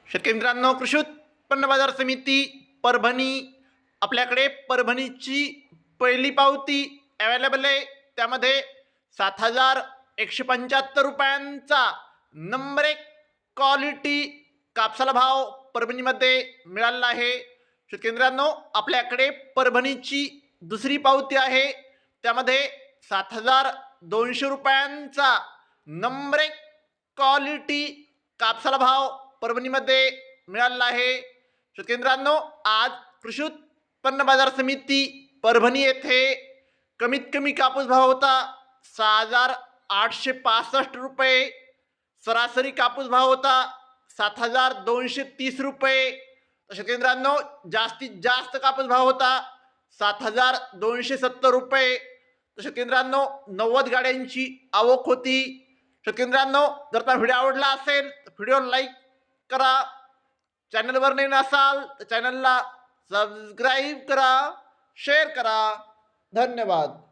शेतकरी मित्रांनो, कृषी उत्पन्न बाजार समिती परभणी, आपल्याकडे परभणीची पहिली पावती अवेलेबल आहे. त्यामध्ये 7,175 रुपयांचा नंबर 1 क्वालिटी कापसाला भाव परभणीमध्ये मिळालेला आहे. शेतकरी मित्रांनो, आपल्याकडे परभणीची दुसरी पावती आहे. त्यामध्ये 7,200 रुपयांचा नंबर 1 क्वालिटी कापसाला भाव परभणीमध्ये मिळालेला आहे. शेतकरी मित्रांनो, आज कृषी उत्पन्न बाजार समिती परभणी येथे कमीत कमी कापूस भाव होता 6,865 रुपये. सरासरी कापूस भाव होता 7,230 रुपये. शेतकरी मित्रांनो, जास्तीत जास्त कापूस भाव होता 7,270 रुपये. शेतकरी मित्रांनो, 90 गाड्यांची आवक होती. शेतकरी मित्रांनो, जर तुम्हाला व्हिडिओ आवडला असेल तर व्हिडिओ लाईक करा. चॅनलवर नवीन असाल तर चॅनलला सबस्क्राईब करा, शेअर करा. धन्यवाद.